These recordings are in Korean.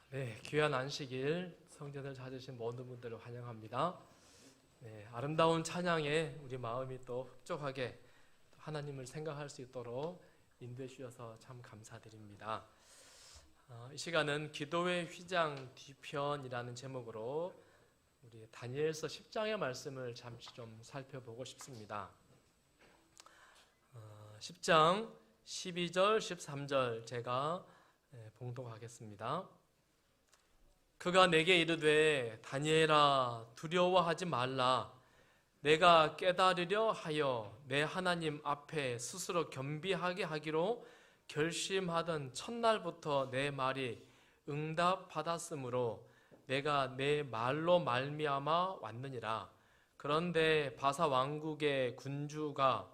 네, 귀한 안식일 성전을 찾으신 모든 분들을 환영합니다. 네, 아름다운 찬양에 우리 마음이 또 흡족하게 하나님을 생각할 수 있도록 인도해 주셔서 참 감사드립니다. 이 시간은 기도의 휘장 뒤편이라는 제목으로 우리 다니엘서 10장의 말씀을 잠시 좀 살펴보고 싶습니다. 10장 12절 13절 제가 봉독하겠습니다. 그가 내게 이르되 다니엘아 두려워하지 말라. 내가 깨달으려 하여 내 하나님 앞에 스스로 겸비하게 하기로 결심하던 첫날부터 내 말이 응답받았으므로 내가 내 말로 말미암아 왔느니라. 그런데 바사 왕국의 군주가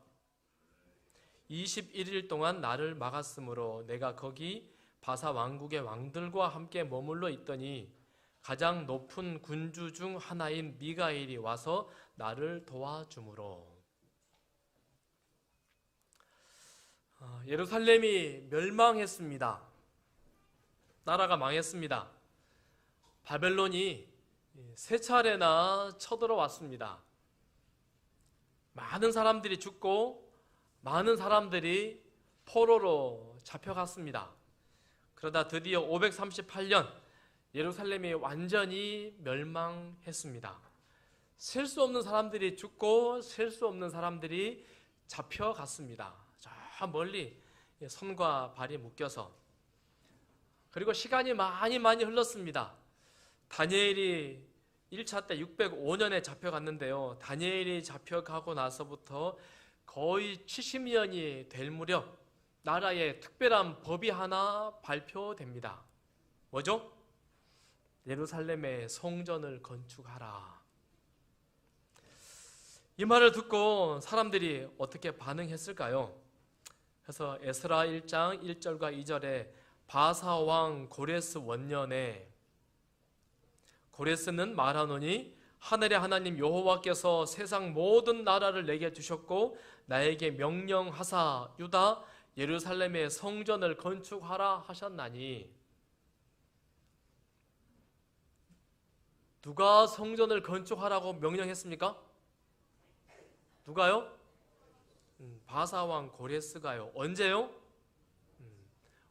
21일 동안 나를 막았으므로 내가 거기 바사 왕국의 왕들과 함께 머물러 있더니 가장 높은 군주 중 하나인 미가엘이 와서 나를 도와주므로. 예루살렘이 멸망했습니다. 나라가 망했습니다. 바벨론이 세 차례나 쳐들어왔습니다. 많은 사람들이 죽고 많은 사람들이 포로로 잡혀갔습니다. 그러다 드디어 538년 예루살렘이 완전히 멸망했습니다. 셀 수 없는 사람들이 죽고 셀 수 없는 사람들이 잡혀갔습니다. 저 멀리 손과 발이 묶여서. 그리고 시간이 많이 흘렀습니다. 다니엘이 1차 때 605년에 잡혀갔는데요. 다니엘이 잡혀가고 나서부터 거의 70년이 될 무렵 나라에 특별한 법이 하나 발표됩니다. 뭐죠? 예루살렘에 성전을 건축하라. 이 말을 듣고 사람들이 어떻게 반응했을까요? 그래서 에스라 1장 1절과 2절에 바사 왕 고레스 원년에 고레스는 말하노니 하늘의 하나님 여호와께서 세상 모든 나라를 내게 주셨고 나에게 명령하사 유다 예루살렘에 성전을 건축하라 하셨나니. 누가 성전을 건축하라고 명령했습니까? 누가요? 바사왕 고레스가요. 언제요?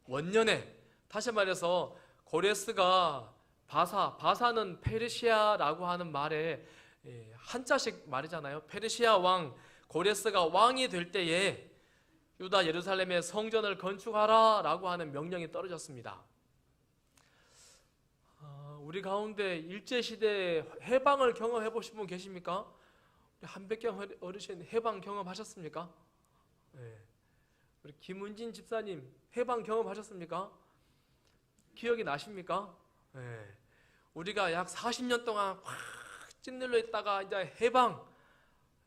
원년에. 다시 말해서 고레스가 바사는 페르시아라고 하는 말에 한자식 말이잖아요. 페르시아 왕 고레스가 왕이 될 때에 유다 예루살렘에 성전을 건축하라 라고 하는 명령이 떨어졌습니다. 우리 가운데 일제시대 해방을 경험해 보신 분 계십니까? 우리 한백경 어르신 해방 경험하셨습니까? 네. 우리 김은진 집사님 해방 경험하셨습니까? 기억이 나십니까? 네. 우리가 약 40년 동안 확 찐들러 있다가 이제 해방,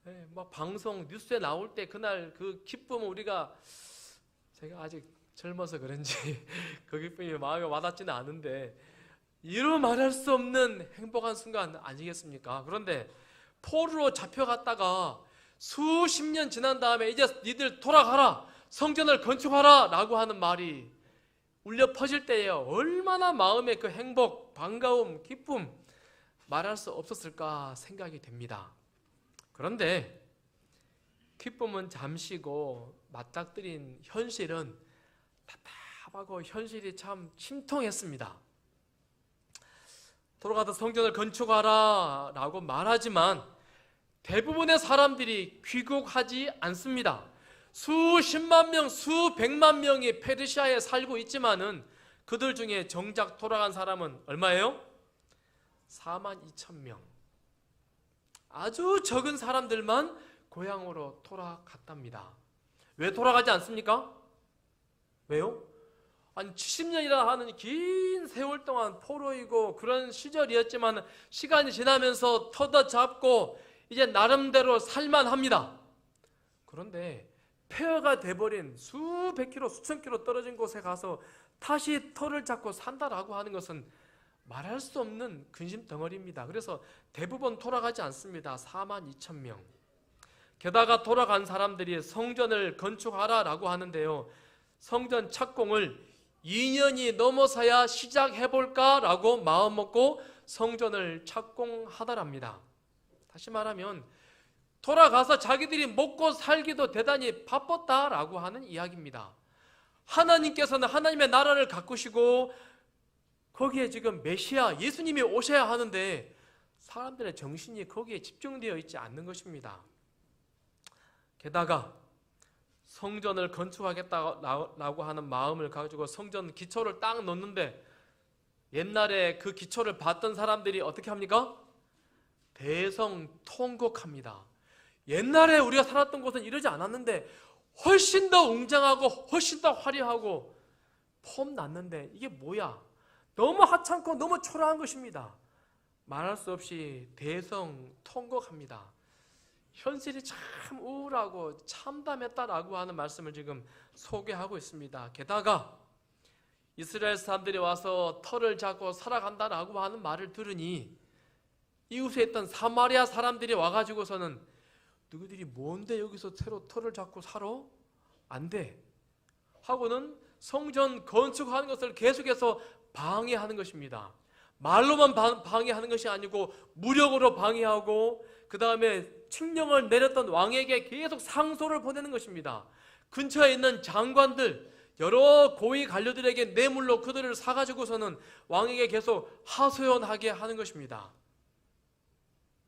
네, 막 방송 뉴스에 나올 때 그날 그 기쁨은 우리가, 제가 아직 젊어서 그런지 그 기쁨이 마음에 와닿지는 않은데 이루 말할 수 없는 행복한 순간 아니겠습니까? 그런데 포로로 잡혀갔다가 수십 년 지난 다음에 이제 니들 돌아가라, 성전을 건축하라 라고 하는 말이 울려 퍼질 때에 얼마나 마음의 그 행복, 반가움, 기쁨 말할 수 없었을까 생각이 됩니다. 그런데 기쁨은 잠시고 맞닥뜨린 현실은 답답하고 현실이 참 심통했습니다. 돌아가서 성전을 건축하라 라고 말하지만 대부분의 사람들이 귀국하지 않습니다. 수십만 명, 수백만 명이 페르시아에 살고 있지만은 그들 중에 정작 돌아간 사람은 얼마예요? 42,000명. 아주 적은 사람들만 고향으로 돌아갔답니다. 왜 돌아가지 않습니까? 왜요? 아니 70년이라 하는 긴 세월 동안 포로이고 그런 시절이었지만 시간이 지나면서 터져잡고 이제 나름대로 살만합니다. 그런데 폐허가 돼버린 수백 킬로 수천 킬로 떨어진 곳에 가서 다시 터를 잡고 산다라고 하는 것은 말할 수 없는 근심 덩어리입니다. 그래서 대부분 돌아가지 않습니다. 42,000명. 게다가 돌아간 사람들이 성전을 건축하라라고 하는데요, 성전 착공을 2년이 넘어서야 시작해볼까라고 마음먹고 성전을 착공하더랍니다. 다시 말하면 돌아가서 자기들이 먹고 살기도 대단히 바빴다라고 하는 이야기입니다. 하나님께서는 하나님의 나라를 가꾸시고 거기에 지금 메시아 예수님이 오셔야 하는데 사람들의 정신이 거기에 집중되어 있지 않는 것입니다. 게다가 성전을 건축하겠다고 하는 마음을 가지고 성전 기초를 딱 놓는데 옛날에 그 기초를 봤던 사람들이 어떻게 합니까? 대성통곡합니다. 옛날에 우리가 살았던 곳은 이러지 않았는데 훨씬 더 웅장하고 훨씬 더 화려하고 폼 났는데 이게 뭐야? 너무 하찮고 너무 초라한 것입니다. 말할 수 없이 대성통곡합니다. 현실이 참 우울하고 참담했다라고 하는 말씀을 지금 소개하고 있습니다. 게다가 이스라엘 사람들이 와서 터를 잡고 살아간다라고 하는 말을 들으니 이웃에 있던 사마리아 사람들이 와가지고서는 너희들이 뭔데 여기서 새로 터를 잡고 살아? 안 돼. 하고는 성전 건축하는 것을 계속해서 방해하는 것입니다. 말로만 방해하는 것이 아니고 무력으로 방해하고 그 다음에 칙령을 내렸던 왕에게 계속 상소를 보내는 것입니다. 근처에 있는 장관들 여러 고위 관료들에게 뇌물로 그들을 사가지고서는 왕에게 계속 하소연하게 하는 것입니다.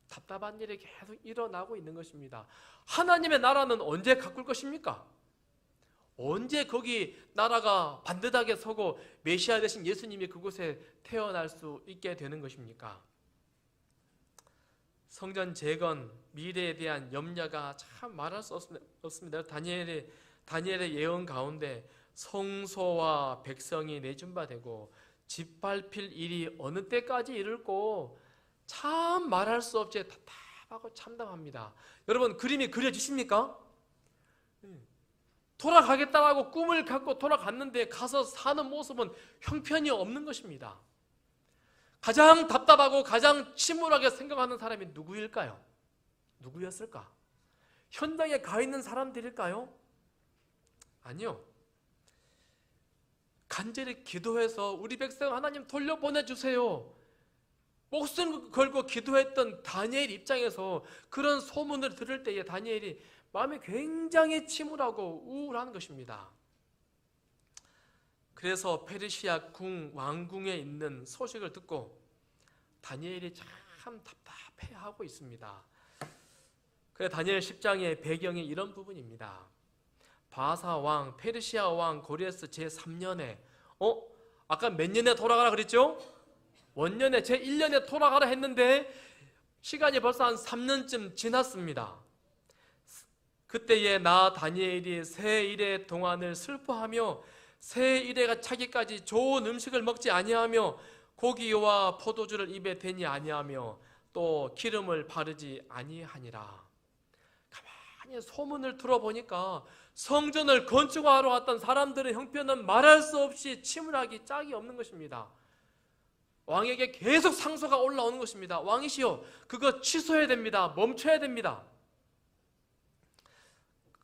답답한 일이 계속 일어나고 있는 것입니다. 하나님의 나라는 언제 가꿀 것입니까? 언제 거기 나라가 반듯하게 서고 메시아 되신 예수님이 그곳에 태어날 수 있게 되는 것입니까? 성전 재건, 미래에 대한 염려가 참 말할 수 없습니다. 다니엘의 예언 가운데 성소와 백성이 내준바되고 짓밟힐 일이 어느 때까지 이를고 참 말할 수 없이 답답하고 참담합니다. 여러분 그림이 그려지십니까? 돌아가겠다라고 꿈을 갖고 돌아갔는데 가서 사는 모습은 형편이 없는 것입니다. 가장 답답하고 가장 침울하게 생각하는 사람이 누구일까요? 누구였을까? 현장에 가 있는 사람들일까요? 아니요. 간절히 기도해서 우리 백성 하나님 돌려보내주세요. 목숨 걸고 기도했던 다니엘 입장에서 그런 소문을 들을 때에 다니엘이 마음이 굉장히 침울하고 우울한 것입니다. 그래서 페르시아 왕궁에 있는 소식을 듣고 다니엘이 참 답답해하고 있습니다. 그래 다니엘 10장의 배경이 이런 부분입니다. 바사 왕, 페르시아 왕 고레스 제3년에 아까 몇 년에 돌아가라 그랬죠? 원년에 제1년에 돌아가라 했는데 시간이 벌써 한 3년쯤 지났습니다. 그때에 나 다니엘이 새 일의 동안을 슬퍼하며 새 일에가 차기까지 좋은 음식을 먹지 아니하며 고기와 포도주를 입에 대니 아니하며 또 기름을 바르지 아니하니라. 가만히 소문을 들어보니까 성전을 건축하러 왔던 사람들의 형편은 말할 수 없이 침울하기 짝이 없는 것입니다. 왕에게 계속 상소가 올라오는 것입니다. 왕이시여 그거 취소해야 됩니다. 멈춰야 됩니다.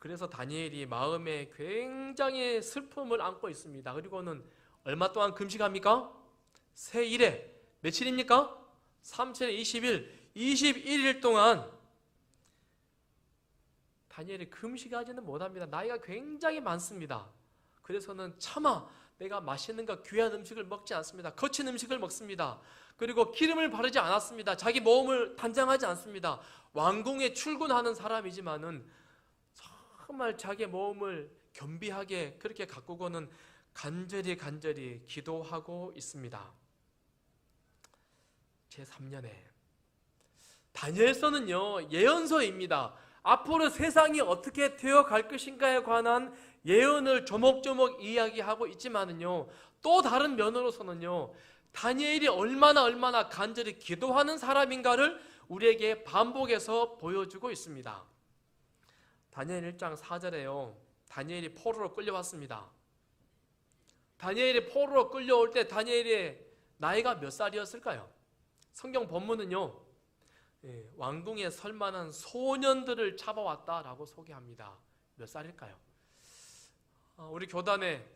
그래서 다니엘이 마음에 굉장히 슬픔을 안고 있습니다. 그리고는 얼마 동안 금식합니까? 새 일에 며칠입니까? 3천 20일 21일 동안 다니엘이 금식하지는 못합니다. 나이가 굉장히 많습니다. 그래서는 차마 내가 맛있는 거 귀한 음식을 먹지 않습니다. 거친 음식을 먹습니다. 그리고 기름을 바르지 않았습니다. 자기 몸을 단장하지 않습니다. 왕궁에 출근하는 사람이지만은 정말 자기 몸을 겸비하게 그렇게 가꾸고는 간절히 기도하고 있습니다. 제3년에 다니엘서는요 예언서입니다. 앞으로 세상이 어떻게 되어갈 것인가에 관한 예언을 조목조목 이야기하고 있지만은요 또 다른 면으로서는요 다니엘이 얼마나 간절히 기도하는 사람인가를 우리에게 반복해서 보여주고 있습니다. 다니엘 1장 4절에요 다니엘이 포로로 끌려왔습니다. 다니엘이 포로로 끌려올 때 다니엘의 나이가 몇 살이었을까요? 성경 본문은요 왕궁에 설만한 소년들을 잡아왔다라고 소개합니다. 몇 살일까요? 우리 교단에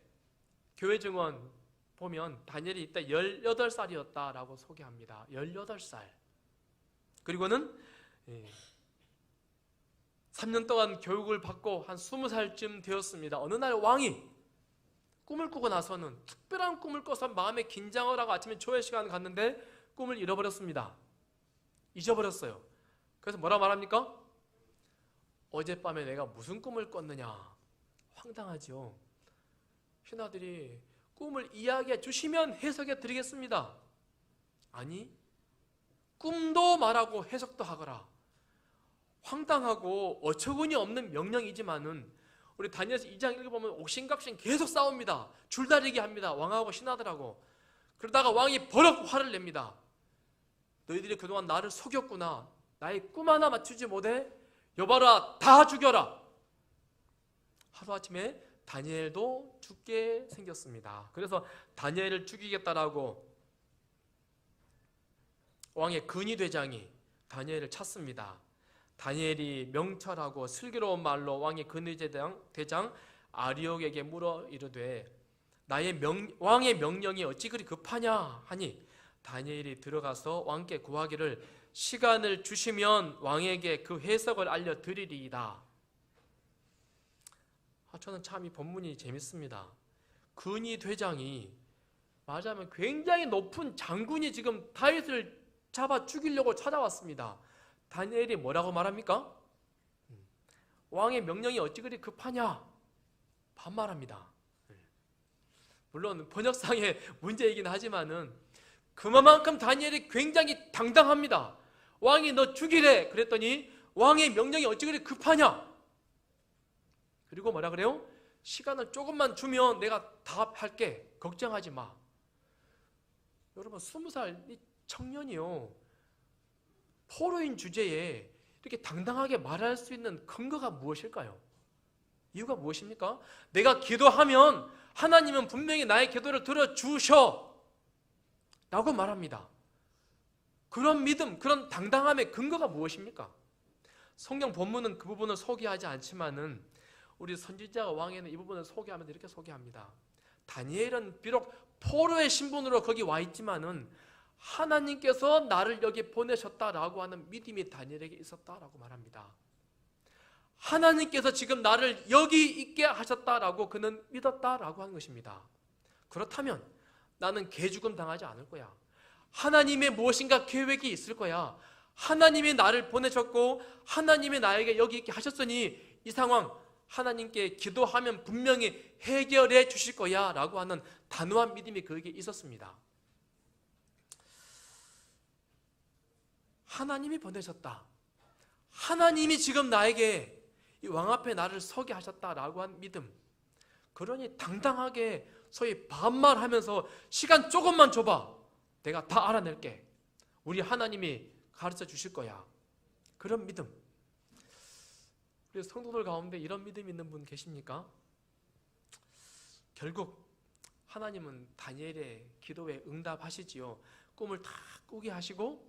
교회 증언 보면 다니엘이 이때 18살이었다라고 소개합니다. 18살. 그리고는 3년 동안 교육을 받고 한 20살쯤 되었습니다. 어느 날 왕이 꿈을 꾸고 나서는 특별한 꿈을 꿔서 마음에 긴장을 하고 아침에 조회 시간 갔는데 꿈을 잃어버렸습니다. 잊어버렸어요. 그래서 뭐라 말합니까? 어젯밤에 내가 무슨 꿈을 꿨느냐. 황당하죠. 신하들이 꿈을 이야기해 주시면 해석해 드리겠습니다. 아니, 꿈도 말하고 해석도 하거라. 황당하고 어처구니 없는 명령이지만은 우리 다니엘서 2장 읽어보면 옥신각신 계속 싸웁니다. 줄다리기 합니다. 왕하고 신하들하고. 그러다가 왕이 버럭 화를 냅니다. 너희들이 그동안 나를 속였구나. 나의 꿈 하나 맞추지 못해? 여봐라, 다 죽여라. 하루아침에 다니엘도 죽게 생겼습니다. 그래서 다니엘을 죽이겠다라고 왕의 근위대장이 다니엘을 찾습니다. 다니엘이 명철하고 슬기로운 말로 왕의 근위대장 아리옥에게 물어 이르되 왕의 명령이 어찌 그리 급하냐 하니 다니엘이 들어가서 왕께 구하기를 시간을 주시면 왕에게 그 해석을 알려드리리이다. 저는 참 이 본문이 재밌습니다. 근위대장이 말하자면 굉장히 높은 장군이 지금 다윗을 잡아 죽이려고 찾아왔습니다. 다니엘이 뭐라고 말합니까? 왕의 명령이 어찌 그리 급하냐? 반말합니다. 물론 번역상의 문제이긴 하지만은 그만큼 다니엘이 굉장히 당당합니다. 왕이 너 죽이래 그랬더니 왕의 명령이 어찌 그리 급하냐? 그리고 뭐라 그래요? 시간을 조금만 주면 내가 답할게. 걱정하지 마. 여러분 20살 이 청년이요, 포로인 주제에 이렇게 당당하게 말할 수 있는 근거가 무엇일까요? 이유가 무엇입니까? 내가 기도하면 하나님은 분명히 나의 기도를 들어주셔 라고 말합니다. 그런 믿음, 그런 당당함의 근거가 무엇입니까? 성경 본문은 그 부분을 소개하지 않지만은 우리 선지자가 왕에는 이 부분을 소개하면서 이렇게 소개합니다. 다니엘은 비록 포로의 신분으로 거기 와 있지만은 하나님께서 나를 여기 보내셨다라고 하는 믿음이 다니엘에게 있었다라고 말합니다. 하나님께서 지금 나를 여기 있게 하셨다라고 그는 믿었다라고 하는 것입니다. 그렇다면 나는 개죽음 당하지 않을 거야. 하나님의 무엇인가 계획이 있을 거야. 하나님이 나를 보내셨고 하나님이 나에게 여기 있게 하셨으니 이 상황 하나님께 기도하면 분명히 해결해 주실 거야 라고 하는 단호한 믿음이 그에게 있었습니다. 하나님이 보내셨다. 하나님이 지금 나에게 이 왕 앞에 나를 서게 하셨다라고 한 믿음. 그러니 당당하게 소위 반말하면서 시간 조금만 줘봐. 내가 다 알아낼게. 우리 하나님이 가르쳐 주실 거야. 그런 믿음. 우리 성도들 가운데 이런 믿음 있는 분 계십니까? 결국 하나님은 다니엘의 기도에 응답하시지요. 꿈을 다 꾸게 하시고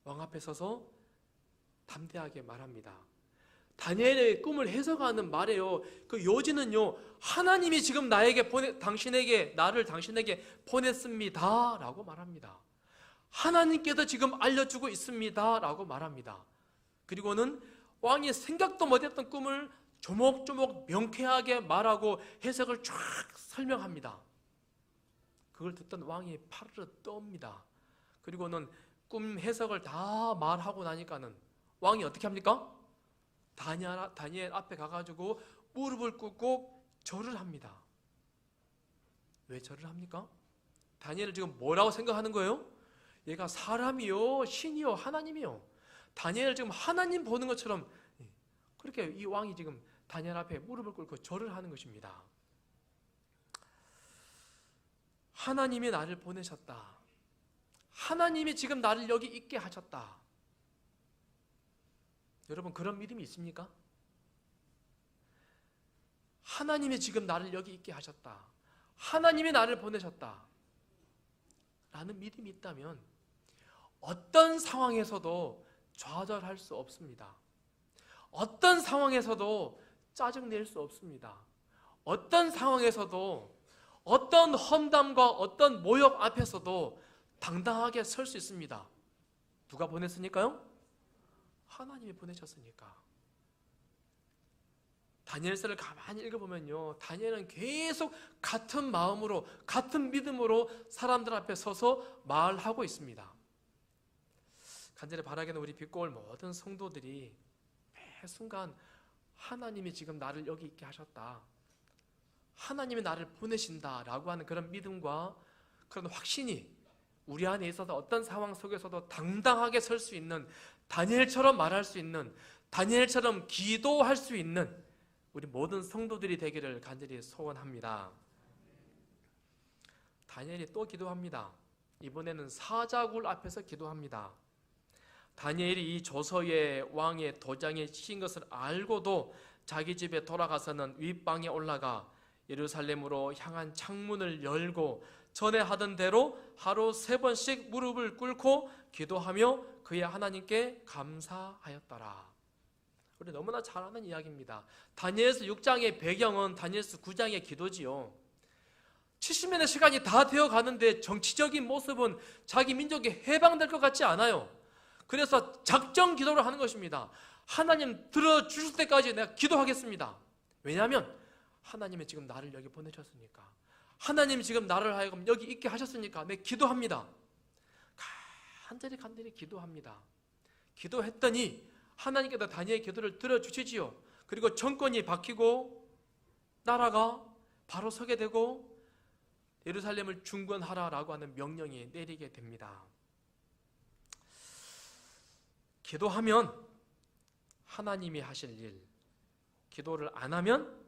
왕 앞에 서서 담대하게 말합니다. 다니엘의 꿈을 해석하는 말이에요. 그 요지는요, 하나님이 지금 나를 당신에게 보냈습니다 라고 말합니다. 하나님께서 지금 알려주고 있습니다 라고 말합니다. 그리고는 왕이 생각도 못했던 꿈을 조목조목 명쾌하게 말하고 해석을 쫙 설명합니다. 그걸 듣던 왕이 파르르 떱니다. 그리고는 꿈 해석을 다 말하고 나니까는 왕이 어떻게 합니까? 다니엘 앞에 가가지고 무릎을 꿇고 절을 합니다. 왜 절을 합니까? 다니엘을 지금 뭐라고 생각하는 거예요? 얘가 사람이요, 신이요, 하나님이요. 다니엘을 지금 하나님 보는 것처럼 그렇게 이 왕이 지금 다니엘 앞에 무릎을 꿇고 절을 하는 것입니다. 하나님이 나를 보내셨다. 하나님이 지금 나를 여기 있게 하셨다. 여러분 그런 믿음이 있습니까? 하나님이 지금 나를 여기 있게 하셨다. 하나님이 나를 보내셨다. 라는 믿음이 있다면 어떤 상황에서도 좌절할 수 없습니다. 어떤 상황에서도 짜증낼 수 없습니다. 어떤 상황에서도 어떤 험담과 어떤 모욕 앞에서도 당당하게 설 수 있습니다. 누가 보냈으니까요? 하나님이 보내셨으니까. 다니엘서를 가만히 읽어보면요, 다니엘은 계속 같은 마음으로, 같은 믿음으로 사람들 앞에 서서 말하고 있습니다. 간절히 바라기는 우리 빛고울 모든 성도들이 매 순간 하나님이 지금 나를 여기 있게 하셨다, 하나님이 나를 보내신다라고 하는 그런 믿음과 그런 확신이 우리 안에 있어서 어떤 상황 속에서도 당당하게 설 수 있는, 다니엘처럼 말할 수 있는, 다니엘처럼 기도할 수 있는 우리 모든 성도들이 되기를 간절히 소원합니다. 다니엘이 또 기도합니다. 이번에는 사자굴 앞에서 기도합니다. 다니엘이 이 조서의 왕의 도장에 찍힌 것을 알고도 자기 집에 돌아가서는 윗방에 올라가 예루살렘으로 향한 창문을 열고 전에 하던 대로 하루 3번씩 무릎을 꿇고 기도하며 그의 하나님께 감사하였더라. 우리 너무나 잘 아는 이야기입니다. 다니엘서 6장의 배경은 다니엘서 9장의 기도지요. 70년의 시간이 다 되어 가는데 정치적인 모습은 자기 민족이 해방될 것 같지 않아요. 그래서 작정 기도를 하는 것입니다. 하나님 들어주실 때까지 내가 기도하겠습니다. 왜냐하면 하나님이 지금 나를 여기 보내셨으니까, 하나님이 지금 나를 하여금 여기 있게 하셨으니까 내가 기도합니다. 간절히 기도합니다. 기도했더니 하나님께서 다니엘의 기도를 들어주시지요. 그리고 정권이 바뀌고 나라가 바로 서게 되고 예루살렘을 중건하라라고 하는 명령이 내리게 됩니다. 기도하면 하나님이 하실 일, 기도를 안 하면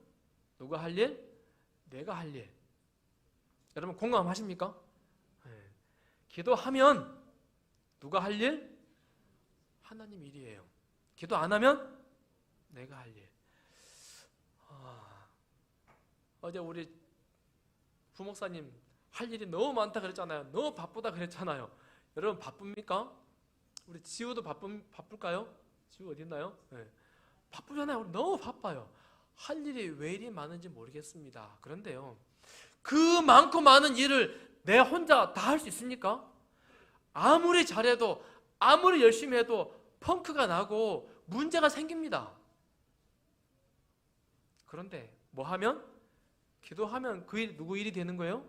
누가 할 일? 내가 할 일. 여러분 공감하십니까? 네. 기도하면 누가 할 일? 하나님 일이에요. 기도 안 하면 내가 할 일. 어제 우리 부목사님 할 일이 너무 많다 그랬잖아요. 너무 바쁘다 그랬잖아요. 여러분 바쁩니까? 우리 지우도 바쁠까요? 지우 어디 있나요? 네. 바쁘잖아요. 우리 너무 바빠요. 할 일이 왜 이리 많은지 모르겠습니다. 그런데요, 그 많고 많은 일을 내 혼자 다 할 수 있습니까? 아무리 잘해도, 아무리 열심히 해도 펑크가 나고 문제가 생깁니다. 그런데 뭐 하면? 기도하면 그 일 누구 일이 되는 거예요?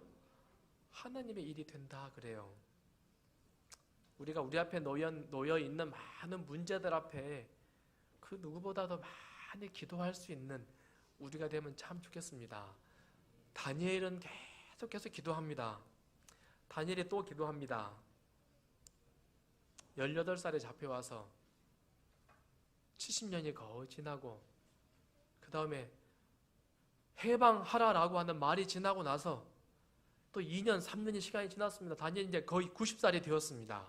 하나님의 일이 된다 그래요. 우리가 우리 앞에 놓여 있는 많은 문제들 앞에 그 누구보다도 많이 기도할 수 있는 우리가 되면 참 좋겠습니다. 다니엘은 계속해서 기도합니다. 다니엘이 또 기도합니다. 18살에 잡혀와서 70년이 거의 지나고 그 다음에 해방하라라고 하는 말이 지나고 나서 또 2년, 3년의 시간이 지났습니다. 다니엘이 이제 거의 90살이 되었습니다.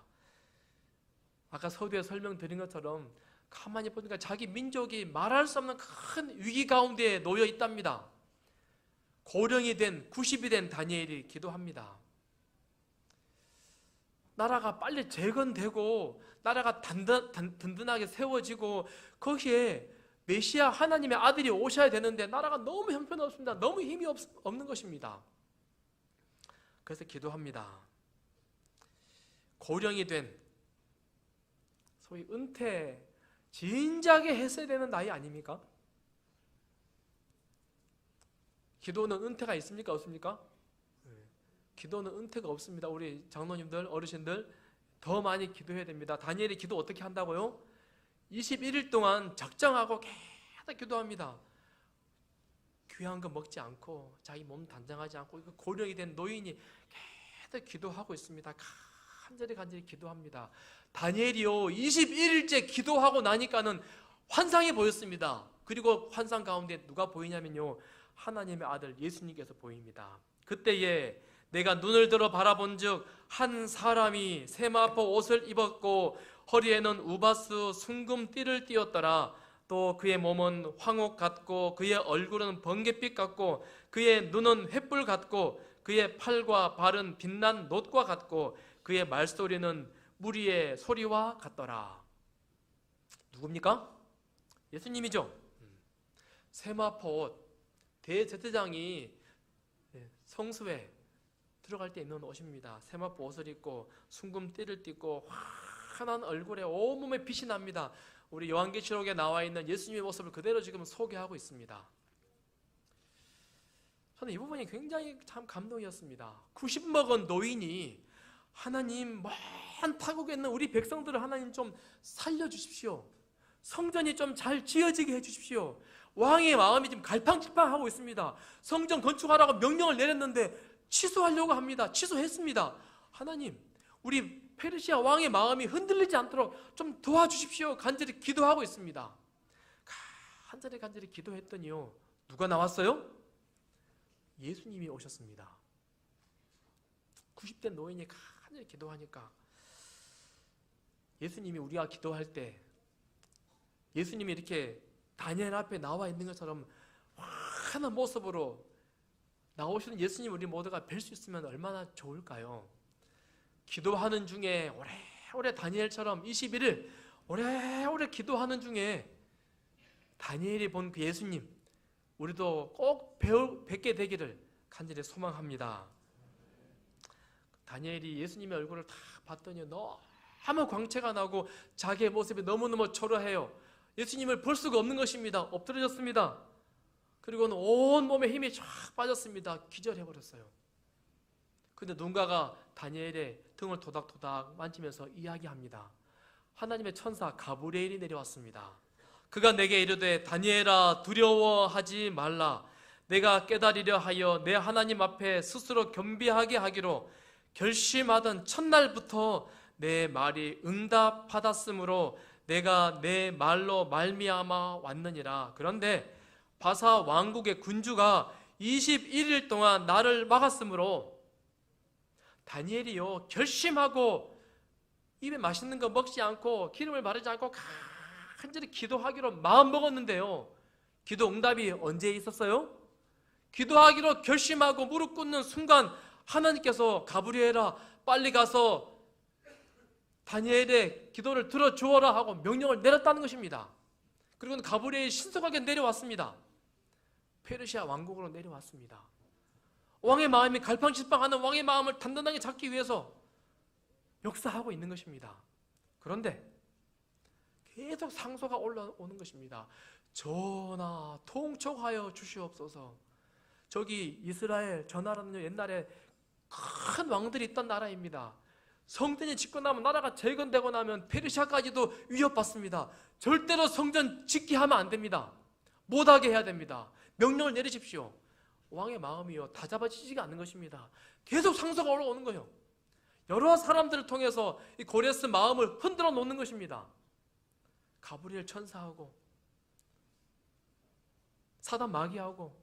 아까 서두에 설명드린 것처럼 가만히 보니까 자기 민족이 말할 수 없는 큰 위기 가운데 놓여 있답니다. 고령이 된 90이 된 다니엘이 기도합니다. 나라가 빨리 재건되고 나라가 든든하게 세워지고 거기에 메시아 하나님의 아들이 오셔야 되는데 나라가 너무 형편없습니다. 너무 힘이 없는 것입니다. 그래서 기도합니다. 고령이 된 소위 은퇴 진작에 했어야 되는 나이 아닙니까? 기도는 은퇴가 있습니까? 없습니까? 기도는 은퇴가 없습니다. 우리 장로님들, 어르신들 더 많이 기도해야 됩니다. 다니엘이 기도 어떻게 한다고요? 21일 동안 작정하고 계속 기도합니다. 귀한 거 먹지 않고 자기 몸 단장하지 않고 고령이 된 노인이 계속 기도하고 있습니다. 간절히 기도합니다. 다니엘이요 21일째 기도하고 나니까는 환상이 보였습니다. 그리고 환상 가운데 누가 보이냐면요, 하나님의 아들 예수님께서 보입니다. 그때에 내가 눈을 들어 바라본즉 한 사람이 세마포 옷을 입었고 허리에는 우바스 순금 띠를 띠었더라. 또 그의 몸은 황옥 같고 그의 얼굴은 번갯빛 같고 그의 눈은 횃불 같고 그의 팔과 발은 빛난 놋과 같고 그의 말소리는 무리의 소리와 같더라. 누굽니까? 예수님이죠. 세마포 옷, 대제사장이 성소에 들어갈 때 입는 옷입니다. 세마포 옷을 입고 순금띠를 띠고 환한 얼굴에 온몸에 빛이 납니다. 우리 요한계시록에 나와 있는 예수님의 모습을 그대로 지금 소개하고 있습니다. 저는 이 부분이 굉장히 참 감동이었습니다. 90 먹은 노인이 하나님 먼 타국에 있는 우리 백성들을 하나님 좀 살려주십시오. 성전이 좀 잘 지어지게 해주십시오. 왕의 마음이 지금 갈팡질팡하고 있습니다. 성전 건축하라고 명령을 내렸는데 취소하려고 합니다. 취소했습니다. 하나님, 우리 페르시아 왕의 마음이 흔들리지 않도록 좀 도와주십시오. 간절히 기도하고 있습니다. 간절히 기도했더니요, 누가 나왔어요? 예수님이 오셨습니다. 90대 노인이 간절히 기도하니까 예수님이 우리가 기도할 때 예수님이 이렇게 다니엘 앞에 나와 있는 것처럼 환한 모습으로 나오시는 예수님 우리 모두가 뵐 수 있으면 얼마나 좋을까요? 기도하는 중에 오래오래 다니엘처럼 21일 오래오래 기도하는 중에 다니엘이 본 그 예수님 우리도 꼭 뵙게 되기를 간절히 소망합니다. 다니엘이 예수님의 얼굴을 다 봤더니 너무 광채가 나고 자기의 모습이 너무너무 초라해요. 예수님을 볼 수가 없는 것입니다. 엎드려졌습니다. 그리고는 온몸에 힘이 쫙 빠졌습니다. 기절해버렸어요. 근데 누군가가 다니엘의 등을 토닥토닥 만지면서 이야기합니다. 하나님의 천사 가브리엘이 내려왔습니다. 그가 내게 이르되 다니엘아 두려워하지 말라. 내가 깨달으려 하여 내 하나님 앞에 스스로 겸비하게 하기로 결심하던 첫날부터 내 말이 응답받았으므로 내가 내 말로 말미암아 왔느니라. 그런데 바사 왕국의 군주가 21일 동안 나를 막았으므로 다니엘이요 결심하고 입에 맛있는 거 먹지 않고 기름을 바르지 않고 간절히 기도하기로 마음 먹었는데요, 기도 응답이 언제 있었어요? 기도하기로 결심하고 무릎 꿇는 순간 하나님께서 가브리엘아 빨리 가서 다니엘의 기도를 들어주어라 하고 명령을 내렸다는 것입니다. 그리고 가브리엘이 신속하게 내려왔습니다. 페르시아 왕국으로 내려왔습니다. 왕의 마음이 갈팡질팡하는 왕의 마음을 단단하게 잡기 위해서 역사하고 있는 것입니다. 그런데 계속 상소가 올라오는 것입니다. 전하 통촉하여 주시옵소서. 저기 이스라엘 저 나라는 옛날에 큰 왕들이 있던 나라입니다. 성전이 짓고 나면 나라가 재건되고 나면 페르시아까지도 위협받습니다. 절대로 성전 짓게 하면 안 됩니다. 못하게 해야 됩니다. 명령을 내리십시오. 왕의 마음이요 다 잡아지지가 않는 것입니다. 계속 상소가 올라오는 거예요. 여러 사람들을 통해서 이 고레스 마음을 흔들어 놓는 것입니다. 가브리엘 천사하고 사단 마귀하고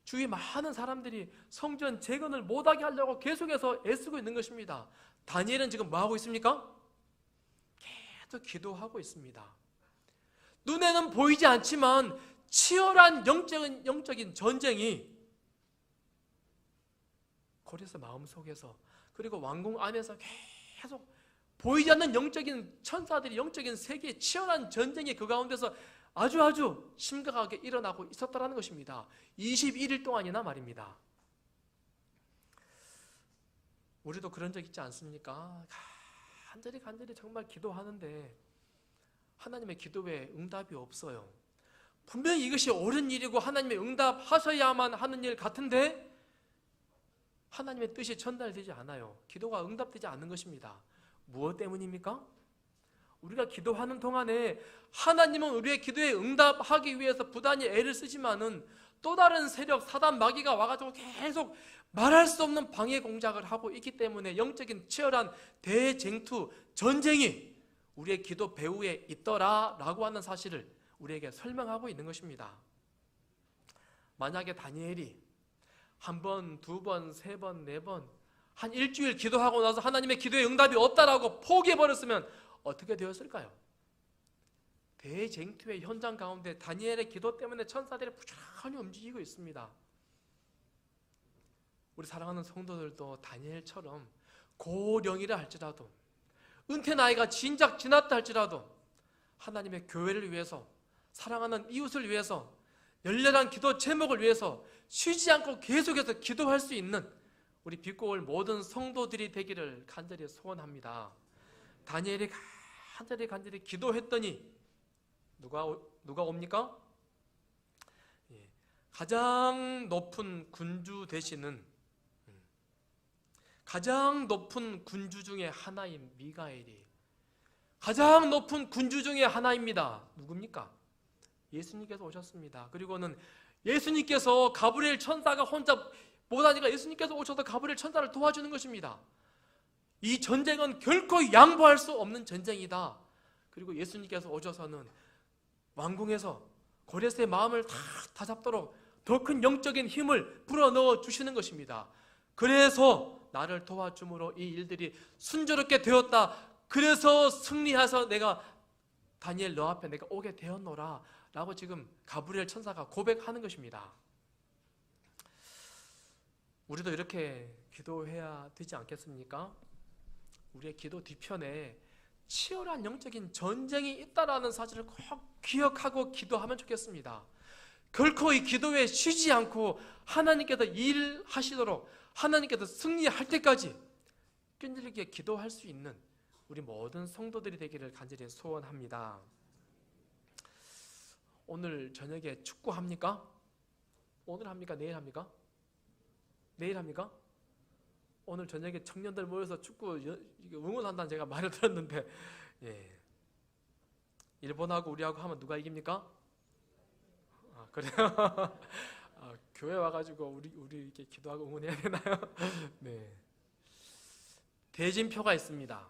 주위 많은 사람들이 성전 재건을 못하게 하려고 계속해서 애쓰고 있는 것입니다. 다니엘은 지금 뭐하고 있습니까? 계속 기도하고 있습니다. 눈에는 보이지 않지만 치열한 영적인 전쟁이 고레스 마음속에서 그리고 왕궁 안에서 계속 보이지 않는 영적인 천사들이 영적인 세계의 치열한 전쟁이 그 가운데서 아주 심각하게 일어나고 있었다는 것입니다. 21일 동안이나 말입니다. 우리도 그런 적 있지 않습니까? 간절히 정말 기도하는데 하나님의 기도에 응답이 없어요. 분명히 이것이 옳은 일이고 하나님의 응답하셔야만 하는 일 같은데 하나님의 뜻이 전달되지 않아요. 기도가 응답되지 않는 것입니다. 무엇 때문입니까? 우리가 기도하는 동안에 하나님은 우리의 기도에 응답하기 위해서 부단히 애를 쓰지만은 또 다른 세력 사단 마귀가 와가지고 계속 말할 수 없는 방해 공작을 하고 있기 때문에 영적인 치열한 대쟁투 전쟁이 우리의 기도 배후에 있더라라고 하는 사실을 우리에게 설명하고 있는 것입니다. 만약에 다니엘이 한 번, 두 번, 세 번, 네 번 한 일주일 기도하고 나서 하나님의 기도에 응답이 없다라고 포기해버렸으면 어떻게 되었을까요? 대쟁투의 현장 가운데 다니엘의 기도 때문에 천사들이 부지런히 움직이고 있습니다. 우리 사랑하는 성도들도 다니엘처럼 고령이라 할지라도 은퇴 나이가 진작 지났다 할지라도 하나님의 교회를 위해서 사랑하는 이웃을 위해서 열렬한 기도 제목을 위해서 쉬지 않고 계속해서 기도할 수 있는 우리 빛고올 모든 성도들이 되기를 간절히 소원합니다. 다니엘이 간절히 기도했더니 누가 옵니까? 가장 높은 군주 되시는 가장 높은 군주 중에 하나인 미가엘이 가장 높은 군주 중에 하나입니다. 누굽니까? 예수님께서 오셨습니다. 그리고는 예수님께서 가브리엘 천사가 혼자 못하니까 예수님께서 오셔서 가브리엘 천사를 도와주는 것입니다. 이 전쟁은 결코 양보할 수 없는 전쟁이다. 그리고 예수님께서 오셔서는 왕궁에서 고레스의 마음을 다 잡도록 더 큰 영적인 힘을 불어넣어 주시는 것입니다. 그래서 나를 도와줌으로 이 일들이 순조롭게 되었다. 그래서 승리해서 내가 다니엘 너 앞에 내가 오게 되었노라 라고 지금 가브리엘 천사가 고백하는 것입니다. 우리도 이렇게 기도해야 되지 않겠습니까? 우리의 기도 뒤편에 치열한 영적인 전쟁이 있다라는 사실을 꼭 기억하고 기도하면 좋겠습니다. 결코 이 기도에 쉬지 않고 하나님께서 일하시도록 하나님께서 승리할 때까지 끈질기게 기도할 수 있는 우리 모든 성도들이 되기를 간절히 소원합니다. 오늘 저녁에 축구합니까? 오늘 합니까? 내일 합니까? 내일 합니까? 오늘 저녁에 청년들 모여서 축구 응원한다는 제가 말을 들었는데 일본하고 우리하고 하면 누가 이깁니까? 그래요? 교회 와가지고 우리 이렇게 기도하고 응원해야 되나요? 네. 대진표가 있습니다.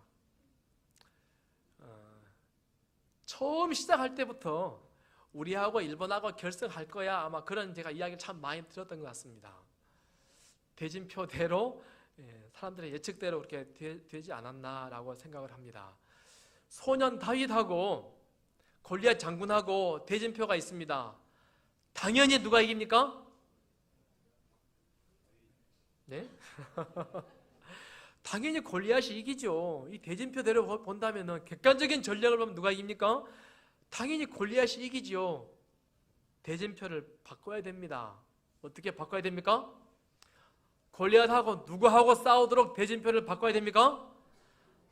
처음 시작할 때부터 우리하고 일본하고 결승할 거야 아마 그런 제가 이야기를 참 많이 들었던 것 같습니다. 대진표대로 사람들의 예측대로 그렇게 되지 않았나라고 생각을 합니다. 소년 다윗하고 골리앗 장군하고 대진표가 있습니다. 당연히 누가 이깁니까? 네? 당연히 골리앗이 이기죠. 이 대진표대로 본다면 객관적인 전략을 보면 누가 이깁니까? 당연히 골리앗이 이기죠. 대진표를 바꿔야 됩니다. 어떻게 바꿔야 됩니까? 골리앗하고 누구하고 싸우도록 대진표를 바꿔야 됩니까?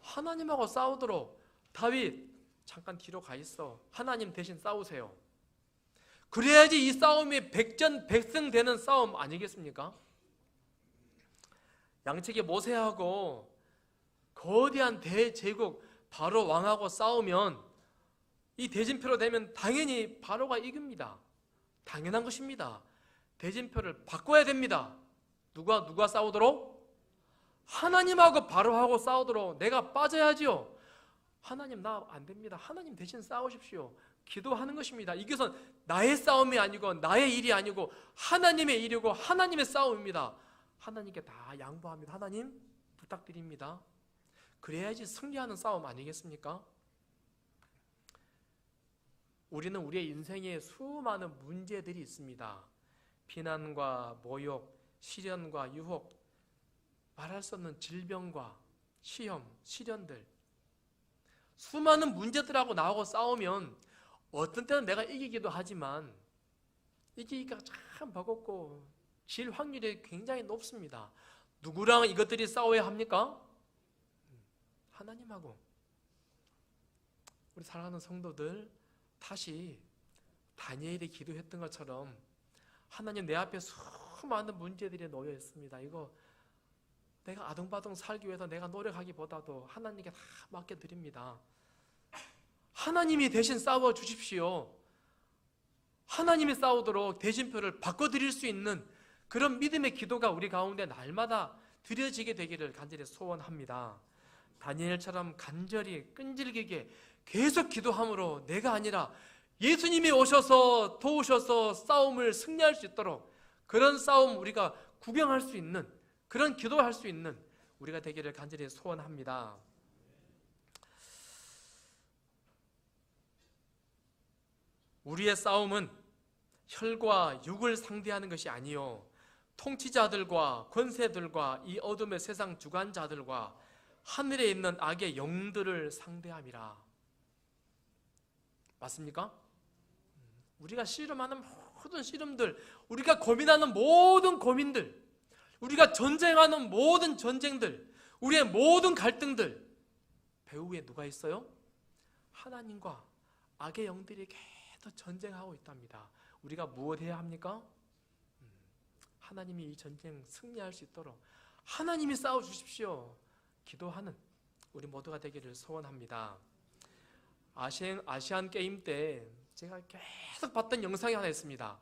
하나님하고 싸우도록. 다윗 잠깐 뒤로 가 있어. 하나님 대신 싸우세요. 그래야지 이 싸움이 백전백승되는 싸움 아니겠습니까? 양측의 모세하고 거대한 대제국 바로 왕하고 싸우면 이 대진표로 되면 당연히 바로가 이깁니다. 당연한 것입니다. 대진표를 바꿔야 됩니다. 누가 싸우도록? 하나님하고 바로하고 싸우도록 내가 빠져야지요. 하나님 나 안 됩니다. 하나님 대신 싸우십시오. 기도하는 것입니다. 이것은 나의 싸움이 아니고 나의 일이 아니고 하나님의 일이고 하나님의 싸움입니다. 하나님께 다 양보합니다. 하나님 부탁드립니다. 그래야지 승리하는 싸움 아니겠습니까? 우리는 우리의 인생에 수많은 문제들이 있습니다. 비난과 모욕, 시련과 유혹, 말할 수 없는 질병과 시험, 시련들, 수많은 문제들하고 나하고 싸우면 어떤 때는 내가 이기기도 하지만 이기기가 참 버겁고 질 확률이 굉장히 높습니다. 누구랑 이것들이 싸워야 합니까? 하나님하고. 우리 사랑하는 성도들, 다시 다니엘이 기도했던 것처럼 하나님 내 앞에 수많은 문제들이 놓여 있습니다. 이거 내가 아등바등 살기 위해서 내가 노력하기보다도 하나님께 다 맡겨드립니다. 하나님이 대신 싸워 주십시오. 하나님이 싸우도록 대진표를 바꿔드릴 수 있는 그런 믿음의 기도가 우리 가운데 날마다 드려지게 되기를 간절히 소원합니다. 다니엘처럼 간절히 끈질기게 계속 기도함으로 내가 아니라 예수님이 오셔서 도우셔서 싸움을 승리할 수 있도록 그런 싸움 우리가 구경할 수 있는 그런 기도할 수 있는 우리가 되기를 간절히 소원합니다. 우리의 싸움은 혈과 육을 상대하는 것이 아니요 통치자들과 권세들과 이 어둠의 세상 주관자들과 하늘에 있는 악의 영들을 상대함이라. 맞습니까? 우리가 씨름하는 모든 씨름들, 우리가 고민하는 모든 고민들, 우리가 전쟁하는 모든 전쟁들, 우리의 모든 갈등들, 배후에 누가 있어요? 하나님과 악의 영들이 계속 전쟁하고 있답니다. 우리가 무엇 해야 합니까? 하나님이 이 전쟁 승리할 수 있도록 하나님이 싸워주십시오. 기도하는 우리 모두가 되기를 소원합니다. 아시안 게임 때 제가 계속 봤던 영상이 하나 있습니다.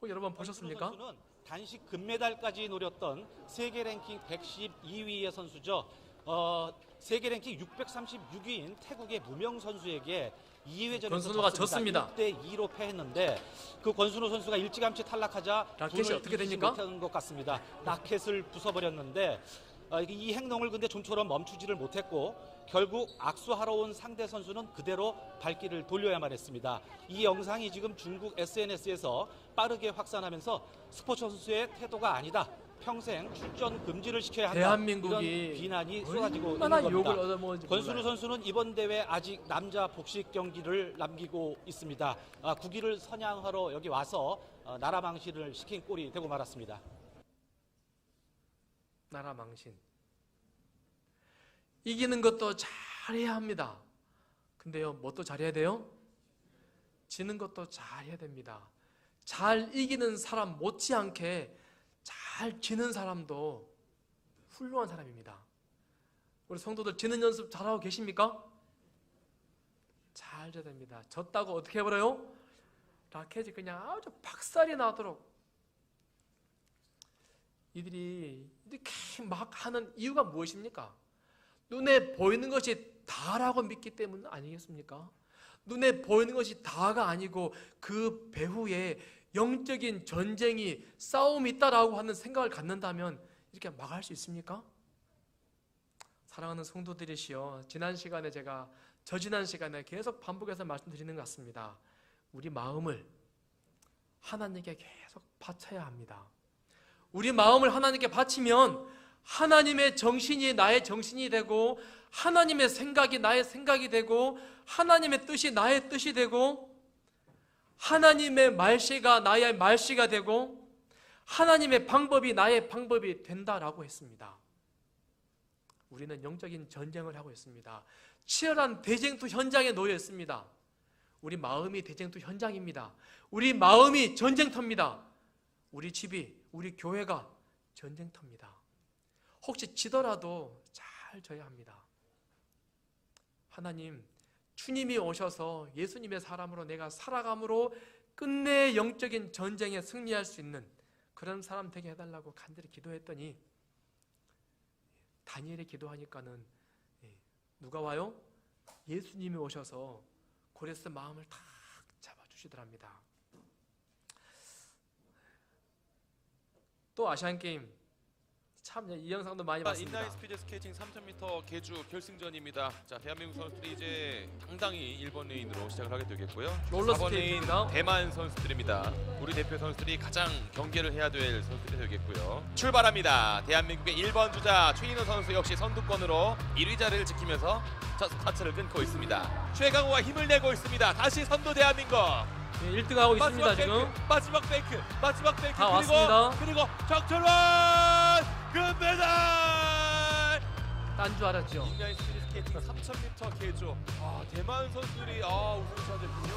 혹 여러분 보셨습니까? 선수는 단식 금메달까지 노렸던 세계 랭킹 112위의 선수죠. 세계 랭킹 636위인 태국의 무명 선수에게 2회전에서 권순우가 졌습니다. 1대2로 패했는데 그 권순우 선수가 일찌감치 탈락하자 라켓이 어떻게 됩니까? 못한 것 같습니다. 라켓을 부숴버렸는데 이 행동을 근데 좀처럼 멈추지를 못했고 결국 악수하러 온 상대 선수는 그대로 발길을 돌려야만 했습니다. 이 영상이 지금 중국 SNS에서 빠르게 확산하면서 스포츠 선수의 태도가 아니다. 평생 출전 금지를 시켜야 한다. 대한민국이 이런 비난이 쏟아지고 있는 얼마나 겁니다. 욕을 얻어먹은지 권순우 몰라요. 선수는 이번 대회 아직 남자 복식 경기를 남기고 있습니다. 국위를 선양하러 여기 와서 나라 망신을 시킨 꼴이 되고 말았습니다. 나라 망신. 이기는 것도 잘해야 합니다. 근데요, 뭣도 잘해야 돼요? 지는 것도 잘해야 됩니다. 잘 이기는 사람 못지않게 잘 지는 사람도 훌륭한 사람입니다. 우리 성도들 지는 연습 잘하고 계십니까? 잘 져야 됩니다. 졌다고 어떻게 해버려요? 라켓이 그냥 아주 박살이 나도록. 이들이 이렇게 막 하는 이유가 무엇입니까? 눈에 보이는 것이 다라고 믿기 때문 아니겠습니까? 눈에 보이는 것이 다가 아니고 그 배후에 영적인 전쟁이 싸움이 있다라고 하는 생각을 갖는다면 이렇게 막을 수 있습니까? 사랑하는 성도들이시여, 지난 시간에 제가 저지난 시간에 계속 반복해서 말씀드리는 것 같습니다. 우리 마음을 하나님께 계속 바쳐야 합니다. 우리 마음을 하나님께 바치면 하나님의 정신이 나의 정신이 되고 하나님의 생각이 나의 생각이 되고 하나님의 뜻이 나의 뜻이 되고 하나님의 말씨가 나의 말씨가 되고 하나님의 방법이 나의 방법이 된다라고 했습니다. 우리는 영적인 전쟁을 하고 있습니다. 치열한 대쟁투 현장에 놓여 있습니다. 우리 마음이 대쟁투 현장입니다. 우리 마음이 전쟁터입니다. 우리 집이, 우리 교회가 전쟁터입니다. 혹시 지더라도 잘 져야 합니다. 하나님, 주님이 오셔서 예수님의 사람으로 내가 살아감으로 끝내 영적인 전쟁에 승리할 수 있는 그런 사람 되게 해달라고 간절히 기도했더니 다니엘이 기도하니까는 누가 와요? 예수님이 오셔서 고레스 마음을 탁 잡아주시더랍니다. 또 아시안게임 참 이 영상도 많이 봤습니다. 인라인 스피드 스케이팅 3000m 계주 결승전입니다. 자, 대한민국 선수들이 이제 당당히 1번 레인으로 시작을 하게 되겠고요. 4번 레인 대만 선수들입니다. 우리 대표 선수들이 가장 경계를 해야 될 선수들이 되겠고요. 출발합니다. 대한민국의 1번 주자 최인호 선수 역시 선두권으로 1위 자리를 지키면서 첫 스타트를 끊고 있습니다. 최강호가 힘을 내고 있습니다. 다시 선두 대한민국. 1등하고 있습니다. 지금 마지막 페이크 다 왔습니다. 그리고 정철환 금메달. 딴 줄 알았죠. 인라인 스피드 스케이팅 3000m 계주. 대만 선수들이 우승을 차지했군요.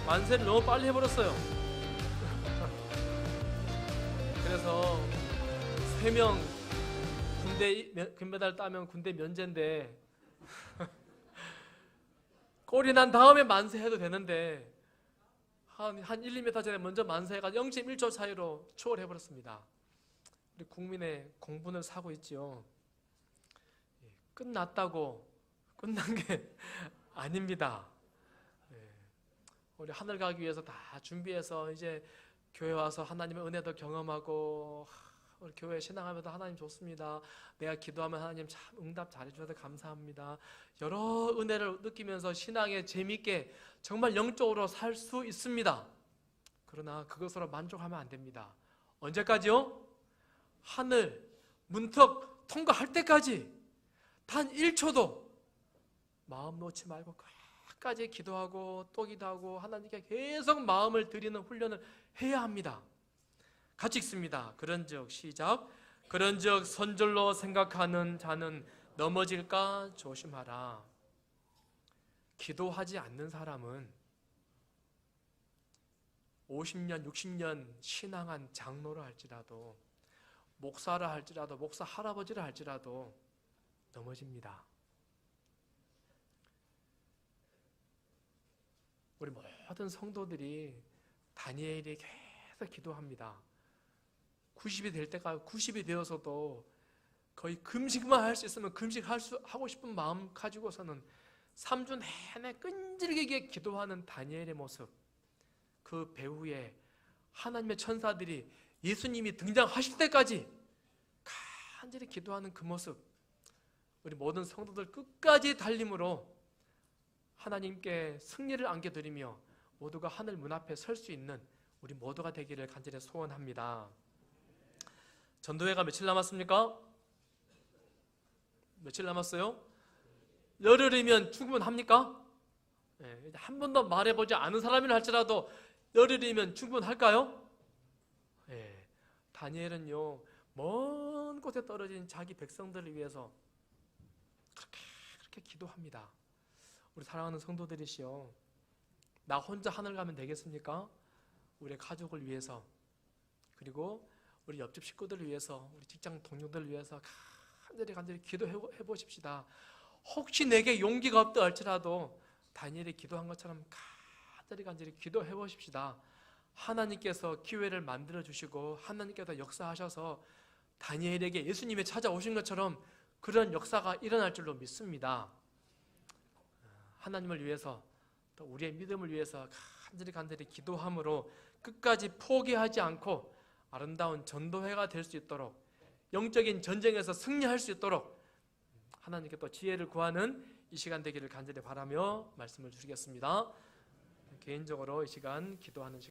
만세를 너무 빨리 해버렸어요. 그래서 3명 군대 금메달 따면 군대 면제인데 꼴이 난 다음에 만세해도 되는데 한 1, 2m 전에 먼저 만세해가지고 0.1초 차이로 추월해버렸습니다. 우리 국민의 공분을 사고 있지요. 끝났다고 끝난 게 아닙니다. 우리 하늘 가기 위해서 다 준비해서 이제 교회 와서 하나님의 은혜도 경험하고 우리 교회 신앙하면서 하나님 좋습니다. 내가 기도하면 하나님 참 응답 잘해주셔서 감사합니다. 여러 은혜를 느끼면서 신앙에 재미있게 정말 영적으로 살 수 있습니다. 그러나 그것으로 만족하면 안 됩니다. 언제까지요? 하늘 문턱 통과할 때까지 단 1초도 마음 놓지 말고 끝까지 기도하고 또 기도하고 하나님께 계속 마음을 드리는 훈련을 해야 합니다. 같이 읽습니다. 그런즉 시작. 그런즉 선줄로 생각하는 자는 넘어질까 조심하라. 기도하지 않는 사람은 50년, 60년 신앙한 장로라 할지라도, 목사라 할지라도, 목사 할아버지라 할지라도 넘어집니다. 우리 모든 성도들이 다니엘이 계속 기도합니다. 90이 될 때까지, 90이 되어서도 거의 금식만 할 수 있으면 하고 싶은 마음 가지고서는 3주 내내 끈질기게 기도하는 다니엘의 모습, 그 배후에 하나님의 천사들이 예수님이 등장하실 때까지 간절히 기도하는 그 모습, 우리 모든 성도들 끝까지 달림으로 하나님께 승리를 안겨드리며 모두가 하늘 문 앞에 설 수 있는 우리 모두가 되기를 간절히 소원합니다. 전도회가 며칠 남았습니까? 며칠 남았어요? 열흘이면 충분합니까? 네, 한 번도 말해보지 않은 사람이라 할지라도 열흘이면 충분할까요? 네, 다니엘은요, 먼 곳에 떨어진 자기 백성들을 위해서 그렇게 기도합니다. 우리 사랑하는 성도들이시여, 나 혼자 하늘 가면 되겠습니까? 우리 가족을 위해서, 그리고 우리 옆집 식구들을 위해서, 우리 직장 동료들을 위해서 간절히 기도해 보십시다. 혹시 내게 용기가 없다 할지라도 다니엘이 기도한 것처럼 간절히 기도해 보십시다. 하나님께서 기회를 만들어 주시고 하나님께서 역사하셔서 다니엘에게 예수님이 찾아오신 것처럼 그런 역사가 일어날 줄로 믿습니다. 하나님을 위해서, 또 우리의 믿음을 위해서 간절히 기도함으로 끝까지 포기하지 않고 아름다운 전도회가 될 수 있도록, 영적인 전쟁에서 승리할 수 있도록 하나님께 또 지혜를 구하는 이 시간 되기를 간절히 바라며 말씀을 드리겠습니다. 개인적으로 이 시간 기도하는 시간